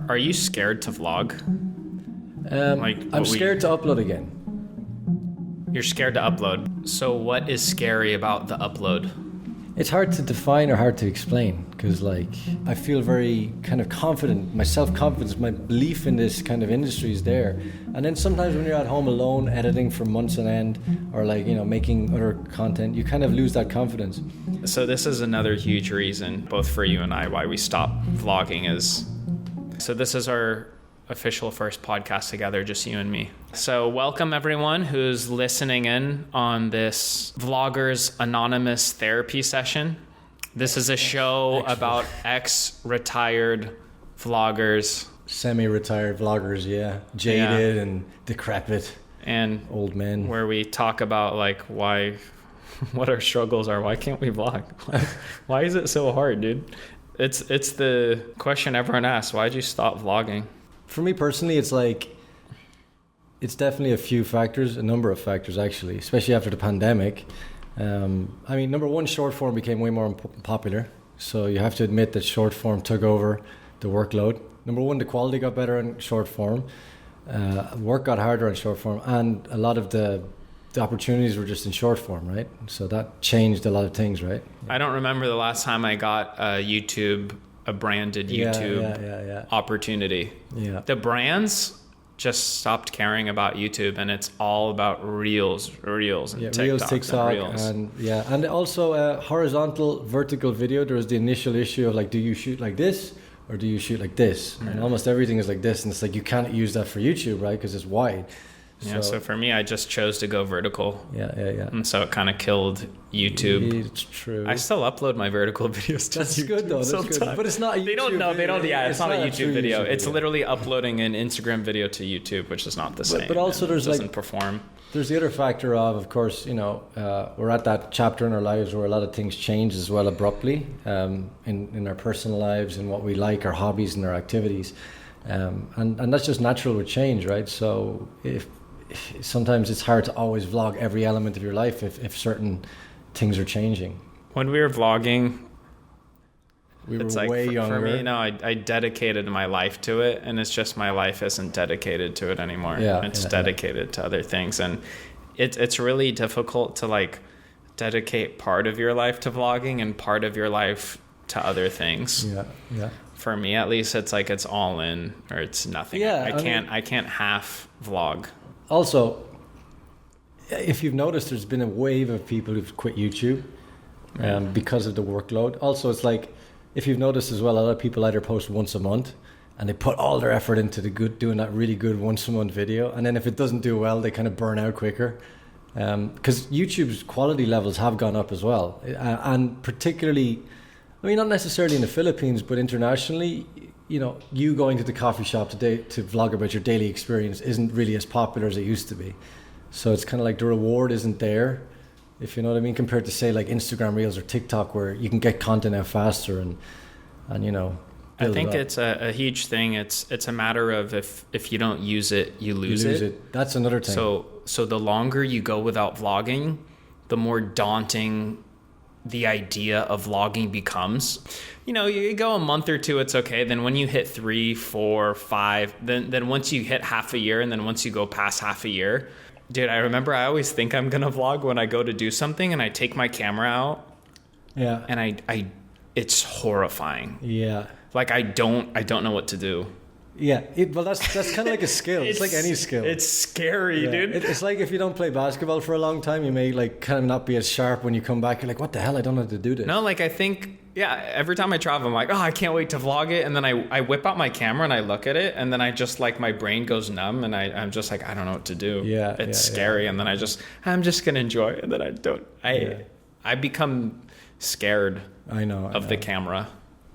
Are you scared to vlog? I'm scared to upload again. You're scared to upload. So what is scary about the upload? It's hard to define or hard to explain because I feel very kind of confident. My self-confidence, my belief in this kind of industry is there. And then sometimes when you're at home alone editing for months on end or making other content, you kind of lose that confidence. So this is another huge reason, both for you and I, why we stopped vlogging so this is our official first podcast together, just you and me. So welcome everyone who's listening in on this Vloggers Anonymous therapy session. This is a show about ex-retired vloggers. Semi-retired vloggers, yeah. Jaded and decrepit. And old men. Where we talk about what our struggles are. Why can't we vlog? Why is it so hard, dude? It's the question everyone asks. Why'd you stop vlogging? For me personally, it's definitely a number of factors actually, especially after the pandemic. Number one, short form became way more popular. So you have to admit that short form took over the workload. Number one, the quality got better in short form. Work got harder in short form, and a lot of the opportunities were just in short form, right? So that changed a lot of things, right? I don't remember the last time I got a branded YouTube opportunity. Yeah. The brands just stopped caring about YouTube, and it's all about Reels and TikTok. And also horizontal, vertical video. There was the initial issue of do you shoot like this or do you shoot like this? And almost everything is like this, and it's you can't use that for YouTube, right? Because it's wide. So for me, I just chose to go vertical. Yeah. And so it kind of killed YouTube. It's true. I still upload my vertical videos to That's YouTube. good though. That's good. But it's not a YouTube video. It's not a YouTube video. It's literally uploading an Instagram video to YouTube, which is not the same. But also there's doesn't perform. There's the other factor of course, we're at that chapter in our lives where a lot of things change as well abruptly in our personal lives and what we like, our hobbies and our activities. And that's just natural with change, right? So sometimes it's hard to always vlog every element of your life if certain things are changing. When we were vlogging, we were way younger. For me, I dedicated my life to it, and it's just my life isn't dedicated to it anymore. It's dedicated to other things, and it's really difficult to dedicate part of your life to vlogging and part of your life to other things. Yeah. For me, at least, it's all in or it's nothing. I can't half vlog. Also, if you've noticed, there's been a wave of people who've quit YouTube because of the workload. Also, it's if you've noticed as well, a lot of people either post once a month and they put all their effort into doing that really good once a month video. And then if it doesn't do well, they kind of burn out quicker. Because YouTube's quality levels have gone up as well. And particularly, not necessarily in the Philippines, but internationally, you going to the coffee shop today to vlog about your daily experience isn't really as popular as it used to be. So it's kind of the reward isn't there, if you know what I mean, compared to say Instagram Reels or TikTok, where you can get content out faster and I think it's a huge thing. It's a matter of if you don't use it, you lose it. That's another thing. So the longer you go without vlogging, the more daunting the idea of vlogging becomes. You go a month or two, it's okay. Then when you hit 3, 4, 5, then once you hit half a year, and then once you go past half a year, dude, I remember I always think I'm gonna vlog when I go to do something and I take my camera out. Yeah. And I it's horrifying. Yeah. I don't know what to do. Yeah, that's kind of like a skill. It's like any skill. It's scary, dude. It's like if you don't play basketball for a long time, you may kind of not be as sharp when you come back. You're like, what the hell? I don't know how to do this. No, I think, every time I travel, I'm like, I can't wait to vlog it. And then I whip out my camera and I look at it, and then I just my brain goes numb, and I'm just I don't know what to do. Yeah, it's scary. Yeah. And then I'm just gonna enjoy it, and then I don't. I become scared. I know the camera.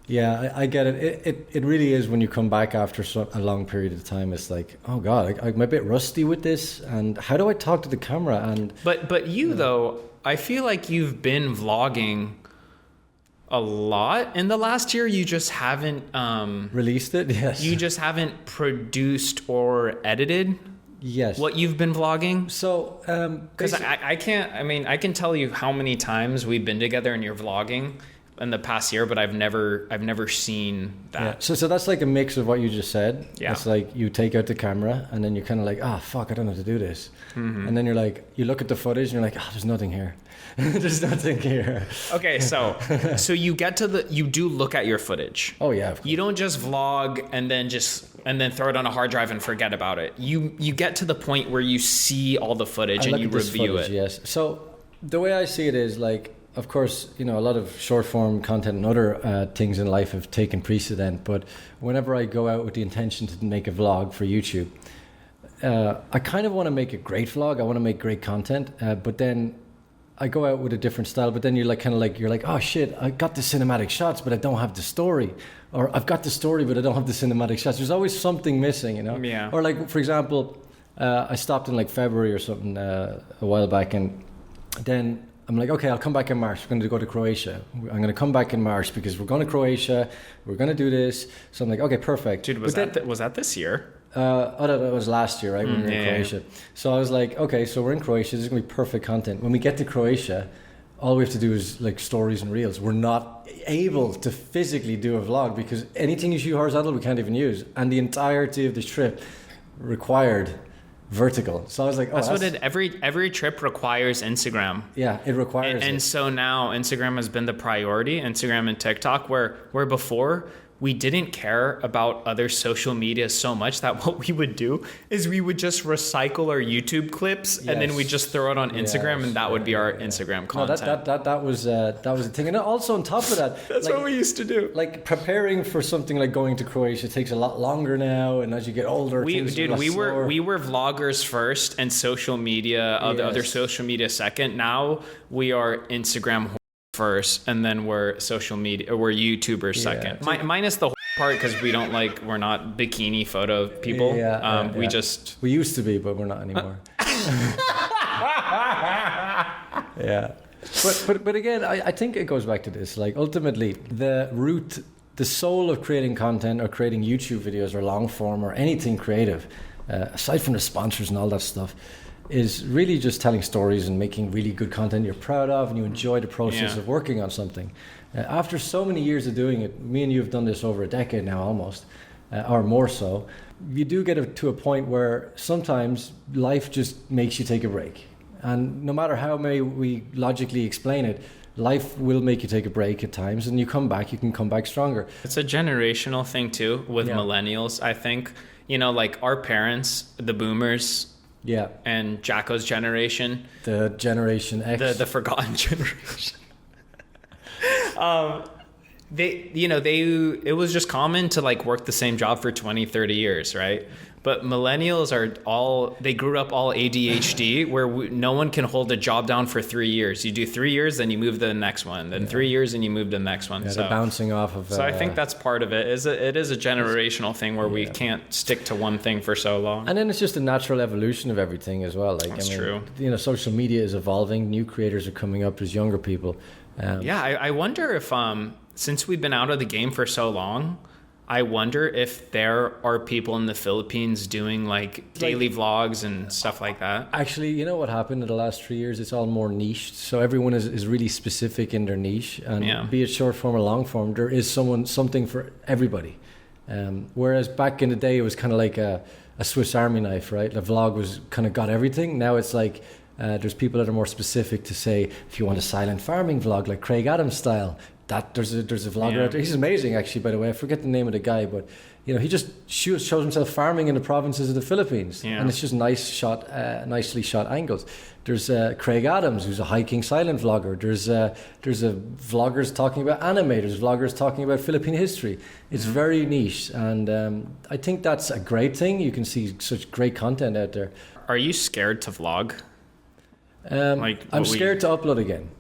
Yeah, I get it. It really is when you come back after a long period of time. It's oh God, I'm a bit rusty with this. And how do I talk to the camera? And but you though, I feel like you've been vlogging a lot in the last year. You just haven't released it. Yes, you just haven't produced or edited. Yes, what you've been vlogging. So because I can tell you how many times we've been together and you're vlogging. in the past year, but I've never seen that. Yeah. So that's like a mix of what you just said. Yeah. It's like you take out the camera and then you're kind of like, fuck, I don't know how to do this. Mm-hmm. And then you're like, you look at the footage and you're like, there's nothing here. There's nothing here. Okay, so you do look at your footage. Oh yeah. Of course. You don't just vlog and then throw it on a hard drive and forget about it. You get to the point where you see all the footage and you review it. Yes. So the way I see it is like, of course, a lot of short form content and other things in life have taken precedent. But whenever I go out with the intention to make a vlog for YouTube, I kind of want to make a great vlog. I want to make great content, but then I go out with a different style. But then you're like, oh shit, I got the cinematic shots, but I don't have the story. Or I've got the story, but I don't have the cinematic shots. There's always something missing, Yeah. Or like, for example, I stopped in like February or something a while back, and then I'm like, okay, I'll come back in March. We're going to go to Croatia. I'm going to come back in March because we're going to Croatia. We're going to do this. So I'm like, okay, perfect. Dude, was that this year? That was last year, right? When we were in Croatia. So I was like, okay, so we're in Croatia. This is going to be perfect content. When we get to Croatia, all we have to do is like stories and reels. We're not able to physically do a vlog because anything you shoot horizontal, we can't even use. And the entirety of the trip required vertical. So I was like, that's what it, every trip requires Instagram. Yeah, it requires and so now Instagram has been the priority, Instagram and TikTok, where before we didn't care about other social media so much that what we would do is we would just recycle our YouTube clips and then we just throw it on Instagram and that would be our Instagram content. No, that was the thing. And also on top of that, that's like, what we used to do. Like preparing for something like going to Croatia takes a lot longer now, and as you get older, we were vloggers first and social media, the other social media second. Now we are Instagram first, and then we're social media, we're YouTubers second. Minus the part because we're not bikini photo people. We used to be, but we're not anymore. Yeah, but again, I think it goes back to this. Like ultimately, the soul of creating content or creating YouTube videos or long form or anything creative, aside from the sponsors and all that stuff, is really just telling stories and making really good content you're proud of and you enjoy the process of working on something. After so many years of doing it, me and you have done this over a decade now almost, or more so, you do get to a point where sometimes life just makes you take a break. And no matter how we logically explain it, life will make you take a break at times, and you can come back stronger. It's a generational thing too with millennials, I think. Like our parents, the boomers, and Jacko's generation, the Generation X, the forgotten generation. It was just common to like work the same job for 20, 30 years, right? But millennials they grew up all ADHD, where no one can hold a job down for 3 years. You do 3 years, then you move to the next one, then 3 years, and you move to the next one. Yeah, so bouncing off of. So I think that's part of it. It is a generational thing where we can't stick to one thing for so long. And then it's just a natural evolution of everything as well. Like, that's true. Social media is evolving. New creators are coming up. There's younger people. I wonder if since we've been out of the game for so long, I wonder if there are people in the Philippines doing like daily vlogs and stuff like that. Actually, you know what happened in the last 3 years? It's all more niched. So everyone is really specific in their niche. And be it short form or long form, there is something for everybody. Whereas back in the day, it was kind of like a Swiss Army knife, right? The vlog was kind of got everything. Now it's like there's people that are more specific to say, if you want a silent farming vlog like Craig Adams style, that there's a vlogger out there. He's amazing, actually, by the way. I forget the name of the guy, but he just shows himself farming in the provinces of the Philippines, and it's just nicely shot angles. There's Craig Adams, who's a hiking silent vlogger. There's vloggers talking about anime. There's vloggers talking about Philippine history. It's very niche, and I think that's a great thing. You can see such great content out there. Are you scared to vlog? I'm scared to upload again.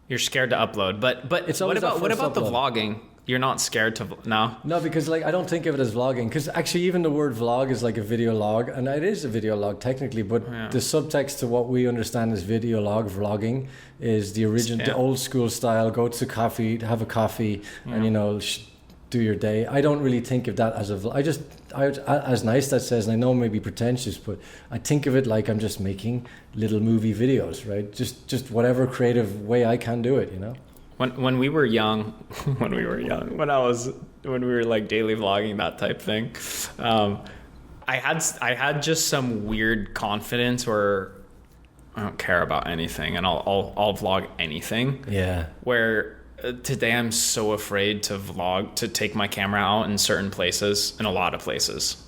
You're scared to upload, but what about the vlogging? You're not scared to No, because I don't think of it as vlogging, because actually even the word vlog is like a video log, and it is a video log technically, but the subtext to what we understand as video log vlogging is the original, the old school style. Go to coffee, have a coffee, and do your day. I don't really think of that as a vlog. As nice that says, and I know it may be pretentious, but I think of it like I'm just making little movie videos, right? Just whatever creative way I can do it, when we were young, when we were like daily vlogging, that type thing, I had just some weird confidence where I don't care about anything and I'll vlog anything. Yeah. Where today I'm so afraid to vlog, to take my camera out in certain places, in a lot of places.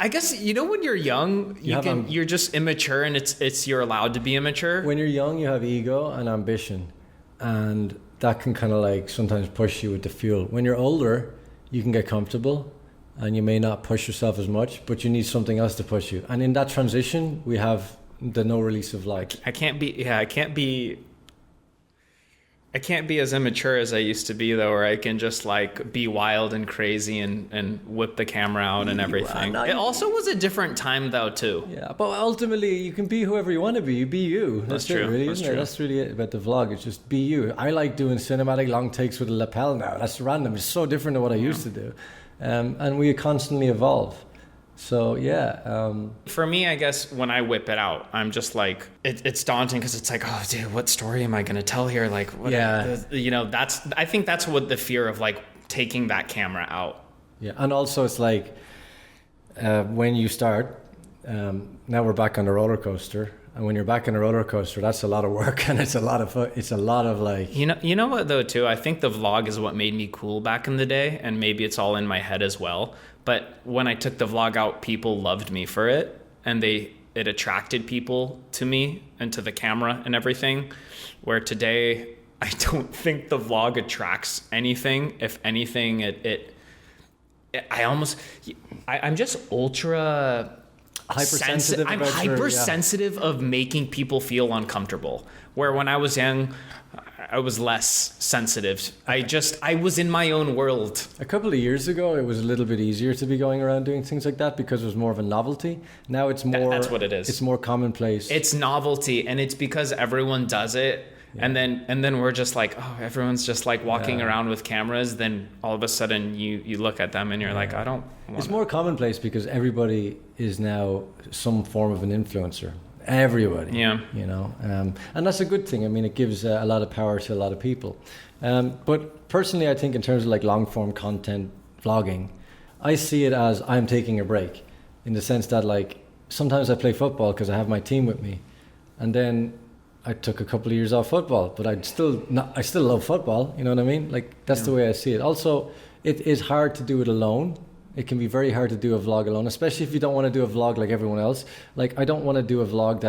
I guess, when you're young, you're just immature, and you're allowed to be immature. When you're young, you have ego and ambition, and that can kind of like sometimes push you with the fuel. When you're older, you can get comfortable and you may not push yourself as much, but you need something else to push you. And in that transition, we have the no release of vlog. I can't be as immature as I used to be, though, where I can just like be wild and crazy and whip the camera out and everything. It also was a different time, though, too. Yeah, but ultimately you can be whoever you want to be. You be you. That's true. Really, That's isn't true. It? That's really it about the vlog. It's just be you. I like doing cinematic long takes with a lapel now. That's random. It's so different than what I used to do. And we constantly evolve. So yeah. For me, I guess when I whip it out, I'm just like, it's daunting because it's like, oh, dude, what story am I going to tell here? Like, what, I think that's what the fear of like taking that camera out. Yeah, and also it's like when you start, now we're back on the roller coaster. And when you're back on a roller coaster, that's a lot of work, and it's a lot of like... You know what, though, too? I think the vlog is what made me cool back in the day, and maybe it's all in my head as well. But when I took the vlog out, people loved me for it, and it attracted people to me and to the camera and everything, where today, I don't think the vlog attracts anything. If anything, I'm just ultra... hypersensitive. I'm hypersensitive of making people feel uncomfortable. Where when I was young, I was less sensitive. I was in my own world. A couple of years ago, it was a little bit easier to be going around doing things like that because it was more of a novelty. Now it's more... That's what it is. It's more commonplace. It's novelty, and it's because everyone does it. Yeah. And then we're just like, oh, everyone's just like walking around with cameras. Then all of a sudden you look at them and you're like, I don't want It's more commonplace because everybody is now some form of an influencer. Everybody. Yeah. And that's a good thing. I mean, it gives a lot of power to a lot of people. But personally, I think in terms of like long form content vlogging, I see it as I'm taking a break, in the sense that like sometimes I play football because I have my team with me, and then I took a couple of years off football, but I still love football. You know what I mean? Like that's the way I see it. Also, it is hard to do it alone. It can be very hard to do a vlog alone, especially if you don't want to do a vlog like everyone else. Like I don't want to do a vlog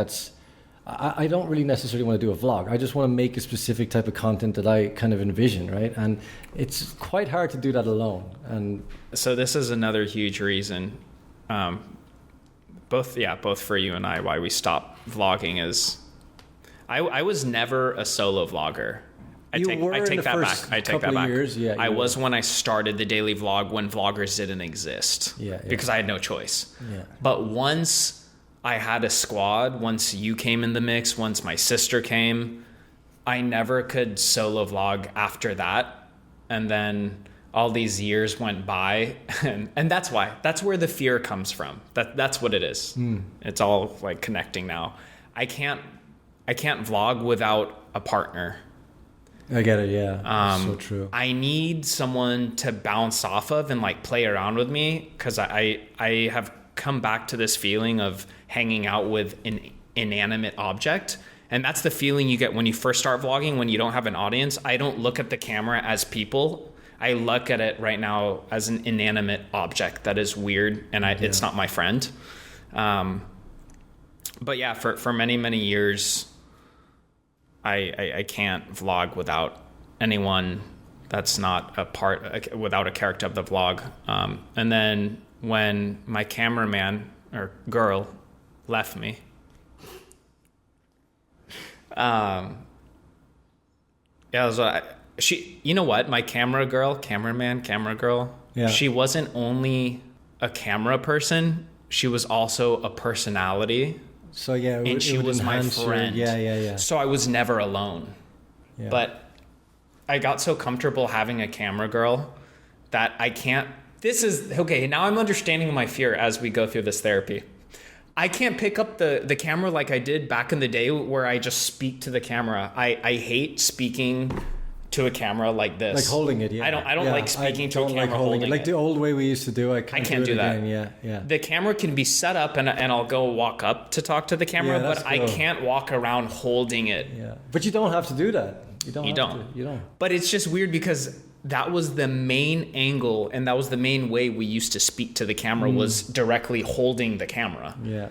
I don't really necessarily want to do a vlog. I just want to make a specific type of content that I kind of envision, right? And it's quite hard to do that alone. And so this is another huge reason, both for you and I, why we stopped vlogging is I was never a solo vlogger. I take that back. Years, I was when I started the daily vlog when vloggers didn't exist. Yeah. Because I had no choice. Yeah. But once I had a squad, once you came in the mix, once my sister came, I never could solo vlog after that. And then all these years went by, and that's why. That's where the fear comes from. That's what it is. It's all like connecting now. I can't vlog without a partner. I get it, yeah. So true. I need someone to bounce off of and like play around with me, because I have come back to this feeling of hanging out with an inanimate object. And that's the feeling you get when you first start vlogging, when you don't have an audience. I don't look at the camera as people. I look at it right now as an inanimate object that is weird, and it's not my friend. But yeah, for many, many years, I can't vlog without anyone that's not without a character of the vlog. And then when my cameraman or girl left me, she, you know what? My camera girl, she wasn't only a camera person, she was also a personality. So yeah, and she was my friend. Yeah. So I was never alone. Yeah. But I got so comfortable having a camera girl that I can't. This is okay. Now I'm understanding my fear as we go through this therapy. I can't pick up the camera like I did back in the day, where I just speak to the camera. I hate speaking to a camera like this. Like holding it, yeah. I don't like speaking to a camera holding it. Like the old way we used to do. I can't do that. Again. Yeah. The camera can be set up and I'll go walk up to talk to the camera, but cool. I can't walk around holding it. Yeah. But you don't have to do that. You don't. But it's just weird because that was the main angle and that was the main way we used to speak to the camera was directly holding the camera. Yeah.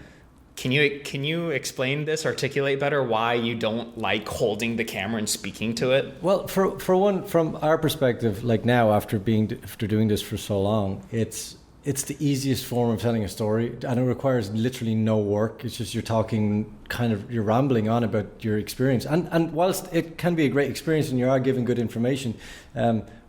Can you explain this, articulate better why you don't like holding the camera and speaking to it? Well, for one, from our perspective, like now after doing this for so long, it's the easiest form of telling a story, and it requires literally no work. It's just you're rambling on about your experience, and whilst it can be a great experience and you are giving good information,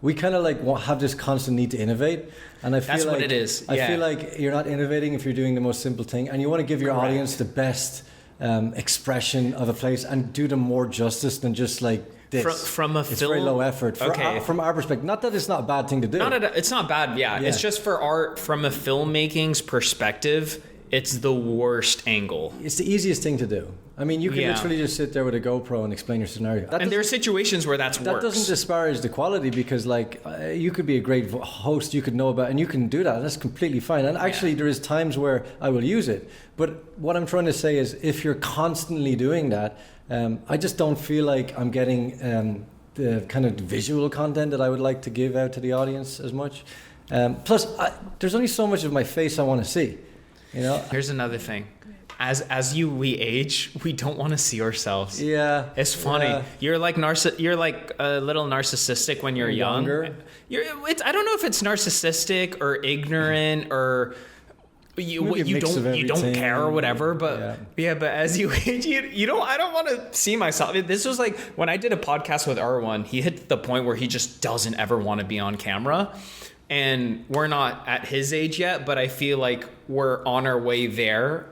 we kind of like have this constant need to innovate, and I feel that's like what it is. I feel like you're not innovating if you're doing the most simple thing, and you want to give your audience the best expression of a place and do them more justice than just like this. From a it's film, very low effort. From our perspective, not that it's not a bad thing to do. It's not bad. Yeah, it's just for art. From a filmmaking's perspective, it's the worst angle. It's the easiest thing to do. I mean, you can literally just sit there with a GoPro and explain your scenario. And there are situations where that works. That doesn't disparage the quality because, like, you could be a great host, you could know about, and you can do that. That's completely fine. And actually, there is times where I will use it. But what I'm trying to say is, if you're constantly doing that, I just don't feel like I'm getting the kind of visual content that I would like to give out to the audience as much. Plus, there's only so much of my face I want to see. You know. Here's another thing. As we age, we don't want to see ourselves. Yeah, it's funny. Yeah. You're like a little narcissistic when you're younger. I don't know if it's narcissistic or ignorant or you don't care or whatever. But but as you age, I don't want to see myself. This was like when I did a podcast with R1. He hit the point where he just doesn't ever want to be on camera. And we're not at his age yet, but I feel like we're on our way there.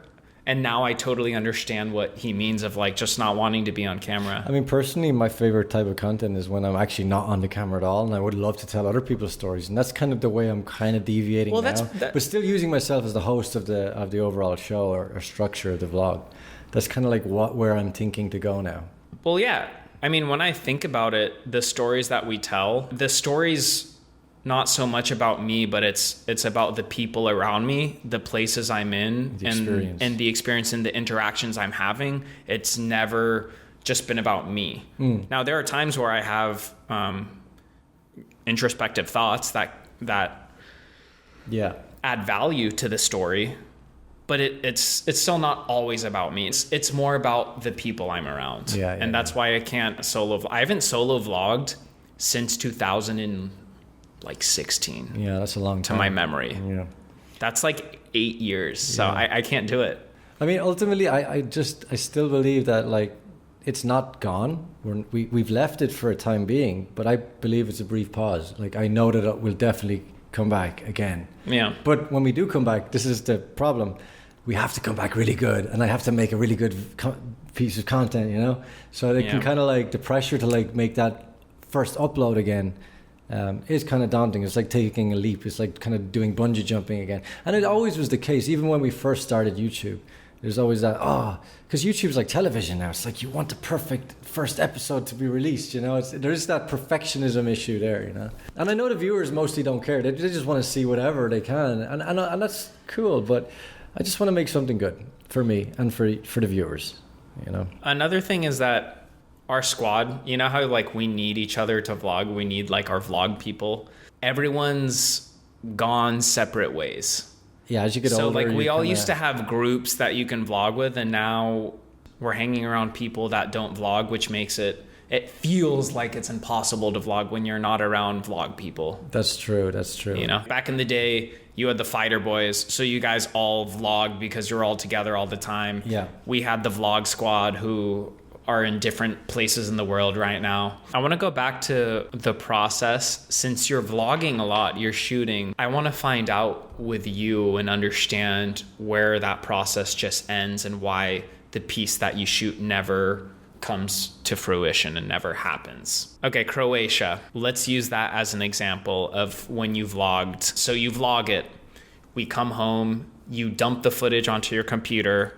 And now I totally understand what he means of like just not wanting to be on camera. I mean, personally, my favorite type of content is when I'm actually not on the camera at all, and I would love to tell other people's stories. And that's kind of the way I'm kind of deviating now. But still using myself as the host of the overall show or structure of the vlog. That's kind of like where I'm thinking to go now. Well, yeah. I mean, when I think about it, the stories that we tell, the stories not so much about me, but it's about the people around me, the places I'm in, and the experience and the interactions I'm having. It's never just been about me. Now there are times where I have introspective thoughts that add value to the story, but it's still not always about me. It's more about the people I'm around. That's why I can't I haven't solo vlogged since 2016. Yeah, that's a long time. To my memory. Yeah. That's like 8 years. So I can't do it. I mean, ultimately, I still believe that like it's not gone. We've left it for a time being, but I believe it's a brief pause. Like I know that it will definitely come back again. Yeah. But when we do come back, this is the problem. We have to come back really good, and I have to make a really good piece of content, you know? So it can kind of like the pressure to like make that first upload again is kind of daunting. It's like taking a leap. It's like kind of doing bungee jumping again. And it always was the case, even when we first started YouTube. There's always that, because YouTube's like television now. It's like you want the perfect first episode to be released, you know? There is that perfectionism issue there, you know? And I know the viewers mostly don't care. They just want to see whatever they can. And that's cool, but I just want to make something good for me and for the viewers, you know? Another thing is that our squad, you know how like we need each other to vlog? We need like our vlog people. Everyone's gone separate ways. Yeah, as you get older. So like we all used to have groups that you can vlog with, and now we're hanging around people that don't vlog, which makes it feels like it's impossible to vlog when you're not around vlog people. That's true. You know, back in the day, you had the Fighter Boys, so you guys all vlogged because you're all together all the time. Yeah. We had the Vlog Squad who are in different places in the world right now. I want to go back to the process. Since you're vlogging a lot, you're shooting, I want to find out with you and understand where that process just ends and why the piece that you shoot never comes to fruition and never happens. Okay, Croatia. Let's use that as an example of when you vlogged. So you vlog it, we come home, you dump the footage onto your computer,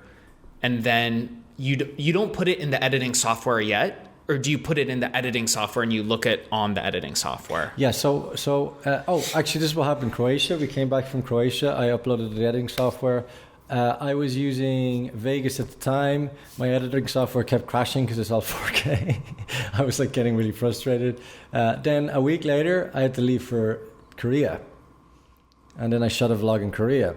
and then you don't put it in the editing software yet, or do you put it in the editing software and you look at on the editing software? Yeah. Actually, this is what happened in Croatia. We came back from Croatia. I uploaded the editing software. I was using Vegas at the time. My editing software kept crashing because it's all 4K. I was like getting really frustrated. Then a week later, I had to leave for Korea. And then I shot a vlog in Korea.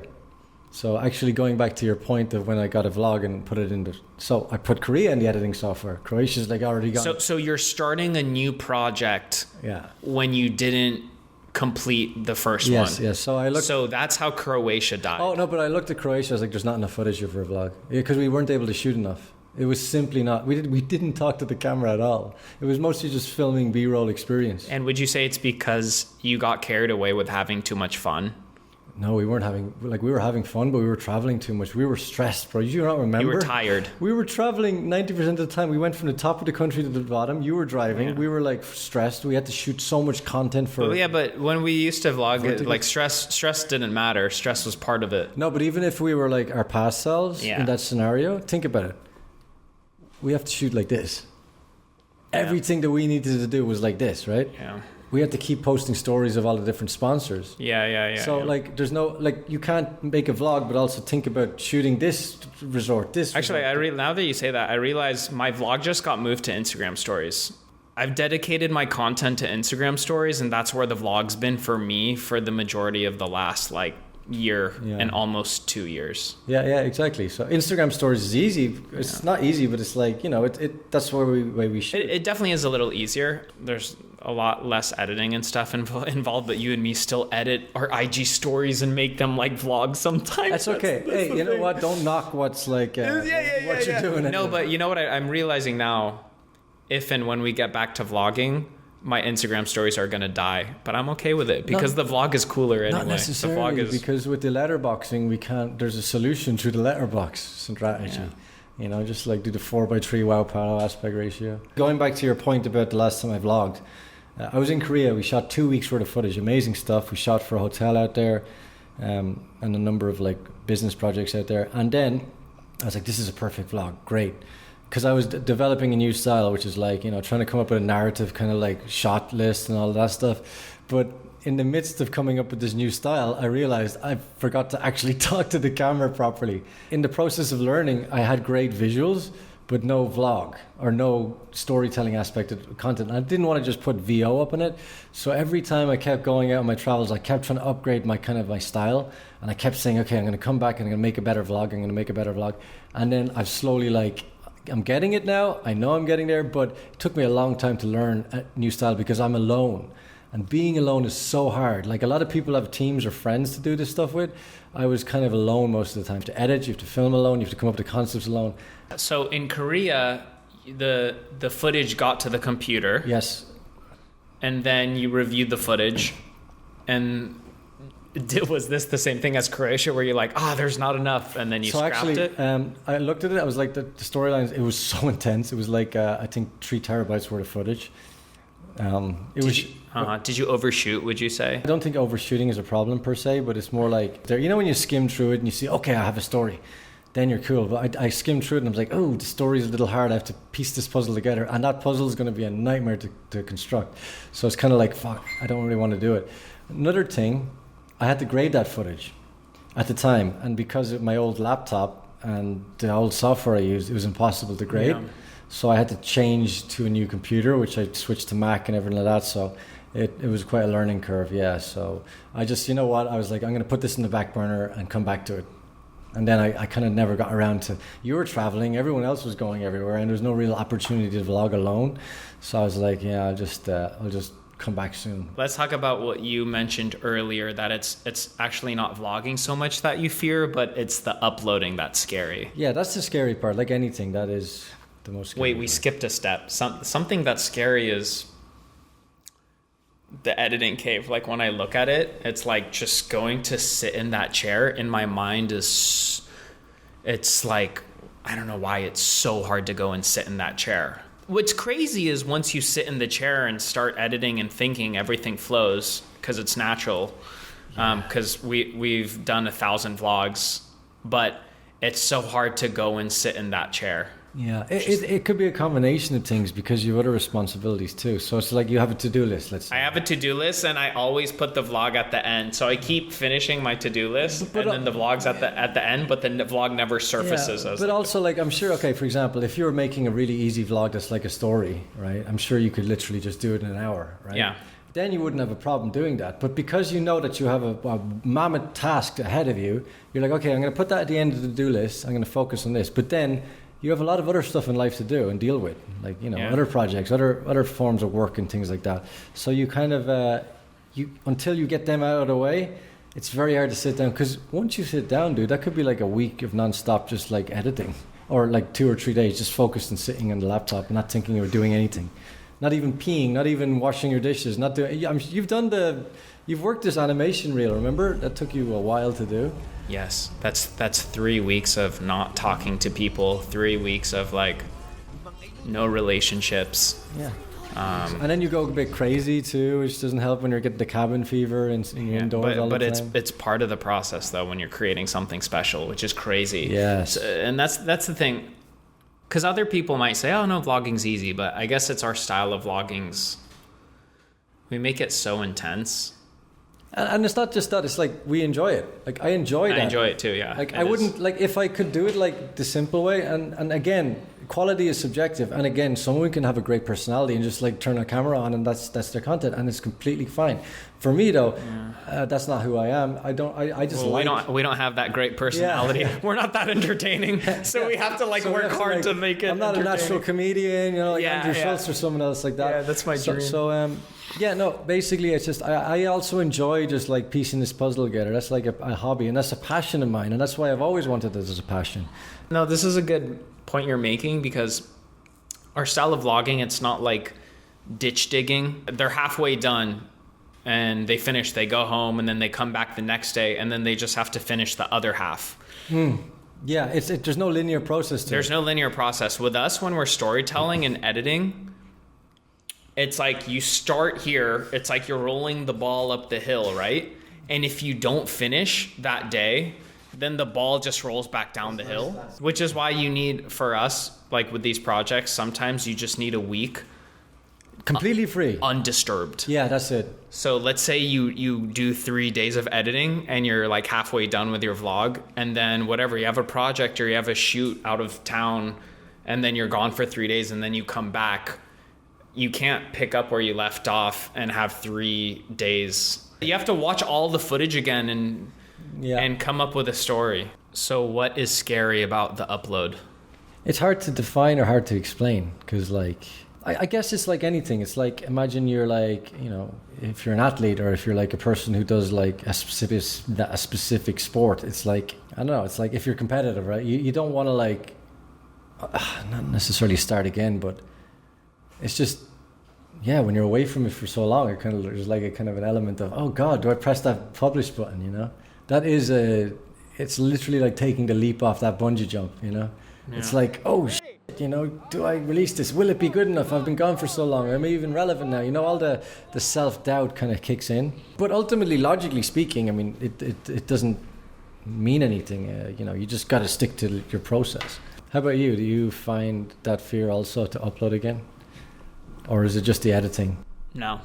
So actually going back to your point of when I got a vlog and put it in the... So I put Korea in the editing software. Croatia's like already gone. So you're starting a new project when you didn't complete the first one. Yes. So that's how Croatia died. Oh, no, but I looked at Croatia. I was like, there's not enough footage here for a vlog. Yeah, because we weren't able to shoot enough. It was simply not. We didn't talk to the camera at all. It was mostly just filming B-roll experience. And would you say it's because you got carried away with having too much fun? No, we weren't having, we were having fun, but we were traveling too much. We were stressed, bro. You don't remember? You were tired. We were traveling 90% of the time. We went from the top of the country to the bottom. You were driving. Yeah. We were like stressed. We had to shoot so much content for... But when we used to vlog, like stress didn't matter. Stress was part of it. No, but even if we were like our past selves in that scenario, think about it. We have to shoot like this. Yeah. Everything that we needed to do was like this, right? Yeah. We had to keep posting stories of all the different sponsors. Yeah. So like, there's no, like, you can't make a vlog, but also think about shooting this resort, this. Actually, resort. now that you say that, I realize my vlog just got moved to Instagram stories. I've dedicated my content to Instagram stories, and that's where the vlog's been for me for the majority of the last year and almost 2 years. Yeah, exactly. So Instagram stories is easy. It's not easy, but it's like, that's where we shoot. It definitely is a little easier. There's a lot less editing and stuff involved, but you and me still edit our IG stories and make them like vlogs sometimes. That's okay. Hey, you know what? Don't knock what's like what you're doing. No, but you know what I'm realizing now, if and when we get back to vlogging, my Instagram stories are going to die, but I'm okay with it because the vlog is cooler anyway. Not necessarily, the vlog because with the letterboxing, there's a solution through the letterbox strategy. Yeah. Just like do the 4:3 wow power aspect ratio. Going back to your point about the last time I vlogged, I was in Korea. We shot 2 weeks worth of footage, amazing stuff. We shot for a hotel out there and a number of business projects out there. And then I was like, this is a perfect vlog, great. Because I was developing a new style, which is trying to come up with a narrative kind of shot list and all of that stuff. But in the midst of coming up with this new style, I realized I forgot to actually talk to the camera properly. In the process of learning, I had great visuals, but no vlog or no storytelling aspect of content. I didn't want to just put VO up in it. So every time I kept going out on my travels, I kept trying to upgrade my style. And I kept saying, okay, I'm going to come back and I'm going to make a better vlog. And then I've slowly I'm getting it now. I know I'm getting there, but it took me a long time to learn a new style because I'm alone. And being alone is so hard. A lot of people have teams or friends to do this stuff with. I was kind of alone most of the time. To edit, you have to film alone, you have to come up with concepts alone. So in Korea, the footage got to the computer. Yes. And then you reviewed the footage. And was this the same thing as Croatia where you're like, there's not enough, and then you scrapped it? I looked at it. I was like, the storylines, it was so intense. It was I think 3 terabytes worth of footage. Did you overshoot, would you say? I don't think overshooting is a problem per se, but it's more when you skim through it and you see, okay, I have a story, then you're cool. But I skimmed through it and I was like, oh, the story's a little hard. I have to piece this puzzle together. And that puzzle is going to be a nightmare to construct. So it's kind of like, fuck, I don't really want to do it. Another thing, I had to grade that footage at the time. And because of my old laptop and the old software I used, it was impossible to grade. Yeah. So I had to change to a new computer, which I switched to Mac and everything like that. So it was quite a learning curve, yeah. So I just, I was like, I'm going to put this in the back burner and come back to it. And then I kind of never got around to, you were traveling, everyone else was going everywhere, and there was no real opportunity to vlog alone. So I was like, yeah, I'll just come back soon. Let's talk about what you mentioned earlier, that it's actually not vlogging so much that you fear, but it's the uploading that's scary. Yeah, that's the scary part. Like anything, that is the most scary Wait, we skipped a step. Something that's scary is the editing cave. Like when I look at it, it's like just going to sit in that chair in my mind it's like, I don't know why it's so hard to go and sit in that chair. What's crazy is once you sit in the chair and start editing and thinking, everything flows because it's natural. Because we've done 1,000 vlogs, but it's so hard to go and sit in that chair. Yeah, it could be a combination of things because you have other responsibilities too. So it's like you have a to-do list, let's say. I have a to-do list, and I always put the vlog at the end. So I keep finishing my to-do list, and then the vlog's at the end, but the vlog never surfaces. But also, like, I'm sure, okay, for example, if you were making a really easy vlog that's like a story, right? I'm sure you could literally just do it in an hour, right? Yeah. Then you wouldn't have a problem doing that. But because you know that you have a mammoth task ahead of you, you're like, okay, I'm going to put that at the end of the to-do list. I'm going to focus on this. But then you have a lot of other stuff in life to do and deal with, like, you know, other projects, other forms of work and things like that. So you kind of, until you get them out of the way, it's very hard to sit down. Because once you sit down, dude, that could be like a week of nonstop just like editing, or like 2 or 3 days just focused and sitting on the laptop and not thinking or doing anything. Not even peeing, not even washing your dishes, not doing. You've worked this animation reel. Remember that took you a while to do. Yes, that's 3 weeks of not talking to people. 3 weeks of like no relationships. Yeah. And then you go a bit crazy too, which doesn't help when you're getting the cabin fever and you're indoors all the time. But it's part of the process though when you're creating something special, which is crazy. Yes. And that's the thing. Because other people might say, oh, no, vlogging's easy. But I guess it's our style of vlogging's. We make it so intense. And it's not just that. It's like we enjoy it. Like I enjoy that. I enjoy it too, yeah. Like I wouldn't, like if I could do it like the simple way. And again, quality is subjective. And again, someone can have a great personality and just like turn a camera on and that's their content. And it's completely fine. For me though, that's not who I am. I just we don't have that great personality. Yeah. We're not that entertaining, so we have to like work hard to make it. I'm not a natural comedian, you know, like Andrew Schultz or someone else like that. Yeah, that's my dream. So basically, it's just I also enjoy just like piecing this puzzle together. That's like a hobby, and that's a passion of mine, and that's why I've always wanted this as a passion. No, this is a good point you're making because our style of vlogging, it's not like ditch digging. They're halfway done. And they finish, they go home, and then they come back the next day, and then they just have to finish the other half. Yeah, there's no linear process to it. There's no linear process. With us, when we're storytelling and editing, it's like you start here, it's like you're rolling the ball up the hill, right? And if you don't finish that day, then the ball just rolls back down the hill, which is why you need, for us, like with these projects, sometimes you just need a week completely free, undisturbed. Yeah, that's it. So let's say you do 3 days of editing and you're like halfway done with your vlog, and then whatever, you have a project or you have a shoot out of town, and then you're gone for 3 days, and then you come back. You can't pick up where you left off and have 3 days. You have to watch all the footage again and come up with a story. So what is scary about the upload? It's hard to define or hard to explain because like I guess it's like anything. It's like, imagine you're like, you know, if you're an athlete or if you're like a person who does like a specific sport, it's like, I don't know, it's like if you're competitive, right? You don't want to like, not necessarily start again, but it's just, yeah, when you're away from it for so long, there's like a kind of an element of, oh God, do I press that publish button, you know? That is it's literally like taking the leap off that bungee jump, you know? Yeah. It's like, oh shit, you know, do I release this? Will it be good enough? I've been gone for so long. Am I even relevant now? You know, all the self-doubt kind of kicks in. But ultimately, logically speaking, I mean, it doesn't mean anything. You know, you just got to stick to your process. How about you? Do you find that fear also to upload again? Or is it just the editing? No.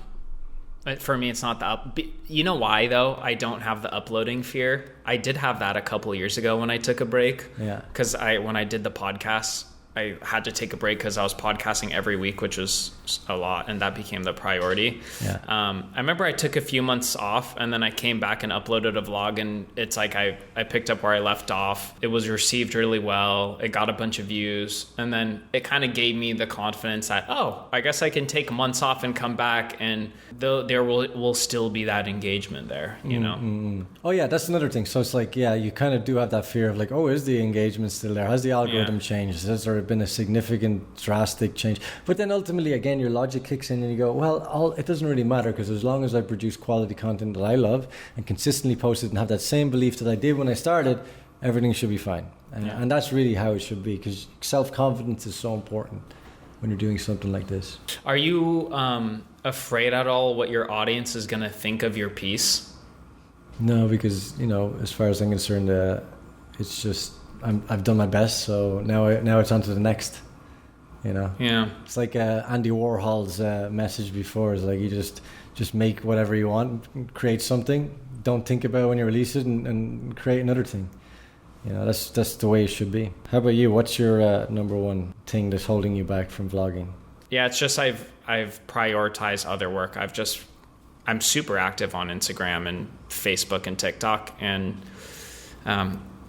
For me, it's not the You know why, though? I don't have the uploading fear. I did have that a couple years ago when I took a break. Yeah. Because when I did the podcast, I had to take a break because I was podcasting every week, which was a lot, and that became the priority. Yeah. I remember I took a few months off, and then I came back and uploaded a vlog, and it's like I picked up where I left off. It was received really well. It got a bunch of views, and then it kind of gave me the confidence that, oh, I guess I can take months off and come back, and there will still be that engagement there, you know? Mm-hmm. Oh, yeah, that's another thing. So it's like, yeah, you kind of do have that fear of like, oh, is the engagement still there? Has the algorithm changed? Has there been a significant, drastic change? But then ultimately, again, your logic kicks in and you go, well, it doesn't really matter because as long as I produce quality content that I love and consistently post it and have that same belief that I did when I started, everything should be fine. And that's really how it should be, because self-confidence is so important when you're doing something like this. Are you afraid at all what your audience is going to think of your piece? No, because, you know, as far as I'm concerned, it's just I've done my best. So now it's on to the next. You know. Yeah. It's like Andy Warhol's message before is like you just make whatever you want, create something. Don't think about it when you release it, and create another thing. You know, that's the way it should be. How about you? What's your number one thing that's holding you back from vlogging? Yeah, it's just I've prioritized other work. I'm super active on Instagram and Facebook and TikTok, and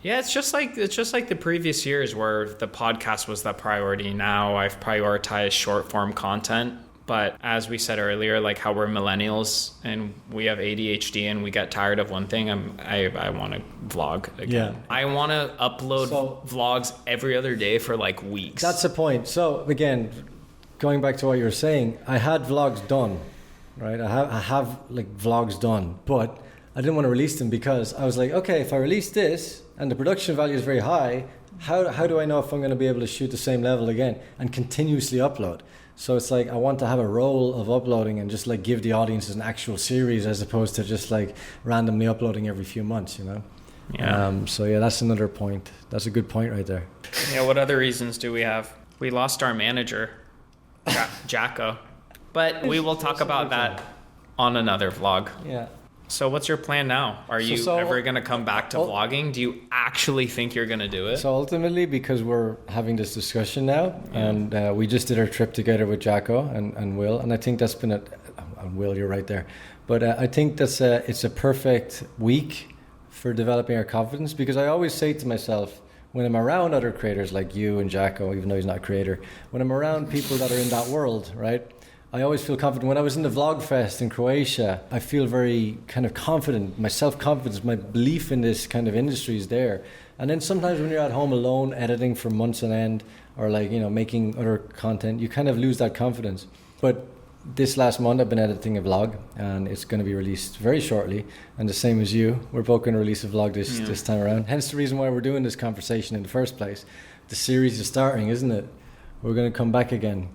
it's just like the previous years where the podcast was the priority. Now I've prioritized short form content. But as we said earlier, like how we're millennials and we have ADHD and we get tired of one thing, I want to vlog again. Yeah. I want to upload vlogs every other day for like weeks. That's the point. So again, going back to what you were saying, I had vlogs done, right? I have like vlogs done, but I didn't want to release them because I was like, okay, if I release this and the production value is very high, how do I know if I'm going to be able to shoot the same level again and continuously upload? So it's like I want to have a role of uploading and just like give the audience an actual series as opposed to just like randomly uploading every few months, you know? Yeah. So yeah, that's another point. That's a good point right there. Yeah, what other reasons do we have? We lost our manager, Jacko. But we will talk about that on another vlog. Yeah. So what's your plan now? Are you ever going to come back to vlogging? Do you actually think you're going to do it? So ultimately, because we're having this discussion now, and we just did our trip together with Jacko and Will, and I think that's been and Will, you're right there. But I think it's a perfect week for developing our confidence, because I always say to myself, when I'm around other creators like you and Jacko, even though he's not a creator, when I'm around people that are in that world, right? I always feel confident. When I was in the Vlog Fest in Croatia, I feel very kind of confident. My self-confidence, my belief in this kind of industry is there. And then sometimes when you're at home alone, editing for months on end, or like, you know, making other content, you kind of lose that confidence. But this last month, I've been editing a vlog, and it's going to be released very shortly. And the same as you, we're both going to release a vlog this time around. Hence the reason why we're doing this conversation in the first place. The series is starting, isn't it? We're going to come back again.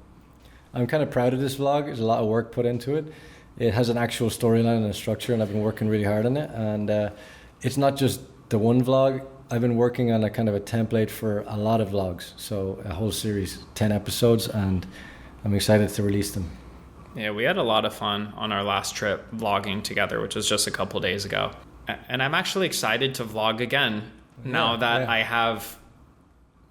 I'm kind of proud of this vlog. There's a lot of work put into it. It has an actual storyline and a structure, and I've been working really hard on it. And it's not just the one vlog. I've been working on a kind of a template for a lot of vlogs. So a whole series, 10 episodes, and I'm excited to release them. Yeah, we had a lot of fun on our last trip vlogging together, which was just a couple days ago. And I'm actually excited to vlog again now that I have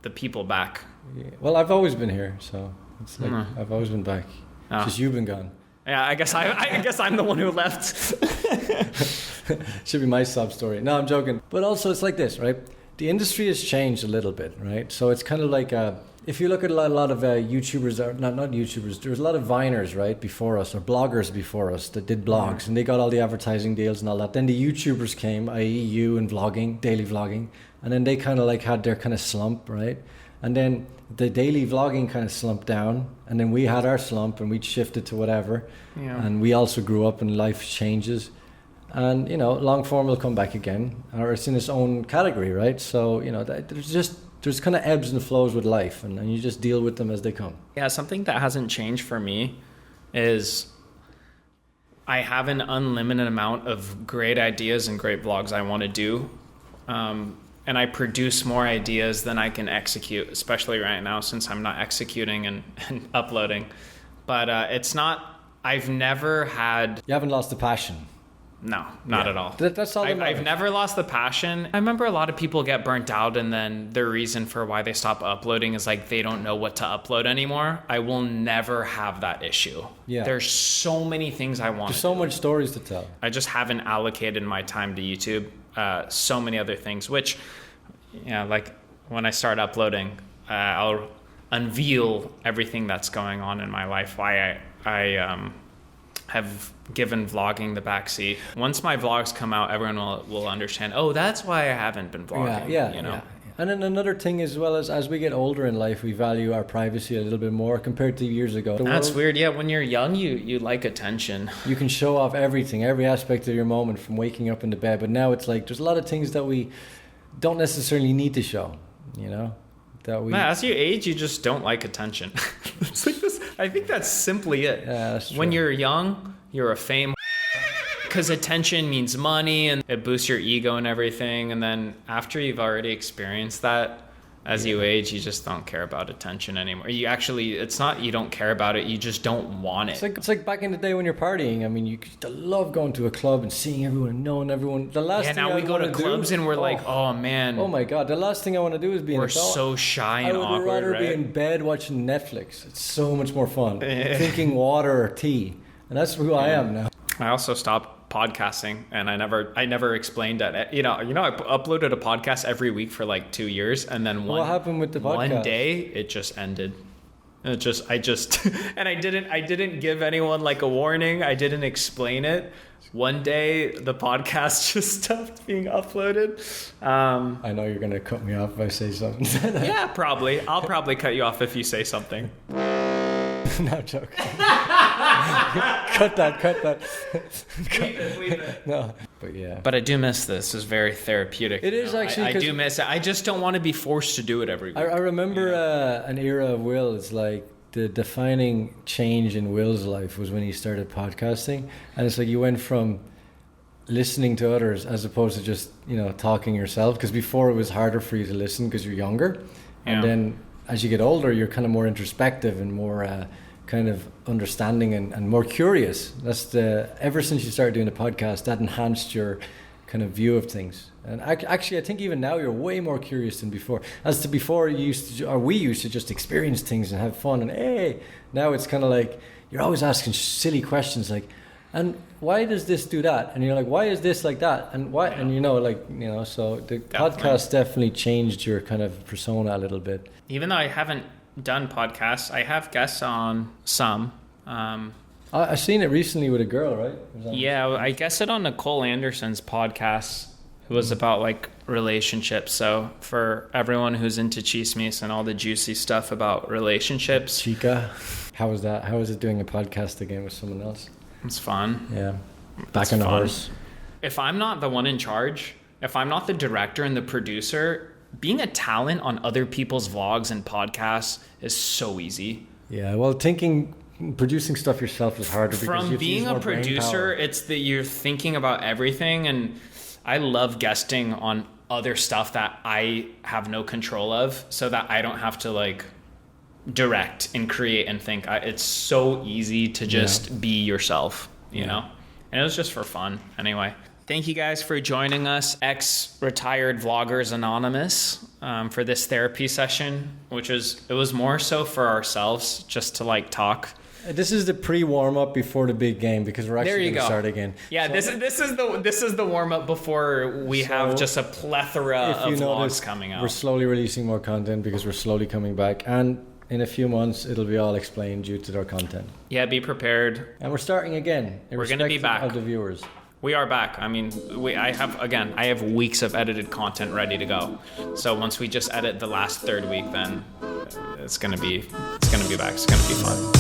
the people back. Yeah. Well, I've always been here, so... It's like I've always been back. Just you've been gone. Yeah, I guess I'm the one who left. Should be my sub story. No, I'm joking. But also, it's like this, right? The industry has changed a little bit, right? So it's kind of like if you look at a lot of YouTubers, or not YouTubers, there's a lot of Viners, right, before us, or bloggers before us that did blogs, and they got all the advertising deals and all that. Then the YouTubers came, i.e. you and vlogging, daily vlogging, and then they kind of like had their kind of slump, right? And then the daily vlogging kind of slumped down, and then we had our slump and we shifted to whatever. Yeah. And we also grew up and life changes. And, you know, long form will come back again, or it's in its own category, right? So, you know, there's kind of ebbs and flows with life, and you just deal with them as they come. Yeah, something that hasn't changed for me is I have an unlimited amount of great ideas and great vlogs I want to do. And I produce more ideas than I can execute, especially right now since I'm not executing and uploading. But I've never had... You haven't lost the passion. No, not at all. That's all that matters. I've never lost the passion. I remember a lot of people get burnt out, and then their reason for why they stop uploading is like they don't know what to upload anymore. I will never have that issue. Yeah. There's so many things I want. There's so much stories to tell. I just haven't allocated my time to YouTube. So many other things, which, like when I start uploading, I'll unveil everything that's going on in my life, why I have given vlogging the backseat. Once my vlogs come out, everyone will understand, oh, that's why I haven't been vlogging. Yeah. And then another thing as well as we get older in life, we value our privacy a little bit more compared to years ago. That's weird. Yeah, when you're young, you like attention. You can show off everything, every aspect of your moment, from waking up into bed. But now it's like there's a lot of things that we don't necessarily need to show, you know? As you age, you just don't like attention. It's like this. I think that's simply it. Yeah, that's true. When you're young, you're a fame. because attention means money and it boosts your ego and everything. And then after you've already experienced that, as you age, you just don't care about attention anymore. You actually, it's not you don't care about it, you just don't want it. It's like back in the day when you're partying. I mean, you used to love going to a club and seeing everyone and knowing everyone. The last thing now we go to clubs and we're like, oh man. Oh my God, the last thing I want to do is be in a club. We're so shy and awkward, I would rather be in bed watching Netflix. It's so much more fun. Drinking water or tea. And that's who I am now. I also stopped podcasting, and I never explained that. I uploaded a podcast every week for like 2 years, and then what happened with the podcast? One day it just ended. I just and I didn't give anyone like a warning. I didn't explain it. One day the podcast just stopped being uploaded. I know you're gonna cut me off if I say something. Yeah, probably. I'll probably cut you off if you say something. No joke. Cut that. Leave it. No, but yeah. But I do miss this. It's very therapeutic. It is actually. I do miss it. I just don't want to be forced to do it every week. I remember an era of Will's, like the defining change in Will's life was when he started podcasting, and it's like you went from listening to others as opposed to just talking yourself, because before it was harder for you to listen because you're younger, and then as you get older you're kind of more introspective and more kind of understanding and more curious. That's ever since you started doing the podcast, that enhanced your kind of view of things. And actually I think even now you're way more curious than before. As to before we used to just experience things and have fun, and now it's kind of like you're always asking silly questions like, and why does this do that? And you're like, why is this like that? And why? And so the podcast definitely changed your kind of persona a little bit. Even though I haven't done podcasts, I have guests on some. I seen it recently with a girl, right? Yeah, I guessed on Nicole Anderson's podcast. It was about like relationships. So for everyone who's into chismes and all the juicy stuff about relationships. Chica, how was that? How was it doing a podcast again with someone else? It's fun. Yeah. Back on the horse. If I'm not the one in charge, if I'm not the director and the producer, being a talent on other people's vlogs and podcasts is so easy. Yeah, well, producing stuff yourself is harder. From being a producer, it's that you're thinking about everything, and I love guesting on other stuff that I have no control of, so that I don't have to like direct and create and think. It's so easy to just be yourself, you know? And it was just for fun. Anyway, thank you guys for joining us, ex-retired vloggers anonymous, for this therapy session, it was more so for ourselves, just to like talk. This is the pre-warm-up before the big game, because we're actually going to start again. Yeah, so, this is the warm-up before we have just a plethora of vlogs coming out. We're slowly releasing more content because we're slowly coming back, and in a few months it'll be all explained due to our content. Yeah, be prepared. And we're starting again. We're going to be back. Of the viewers. We are back. I mean, I have weeks of edited content ready to go. So once we just edit the last third week, then it's gonna be back. It's gonna be fun.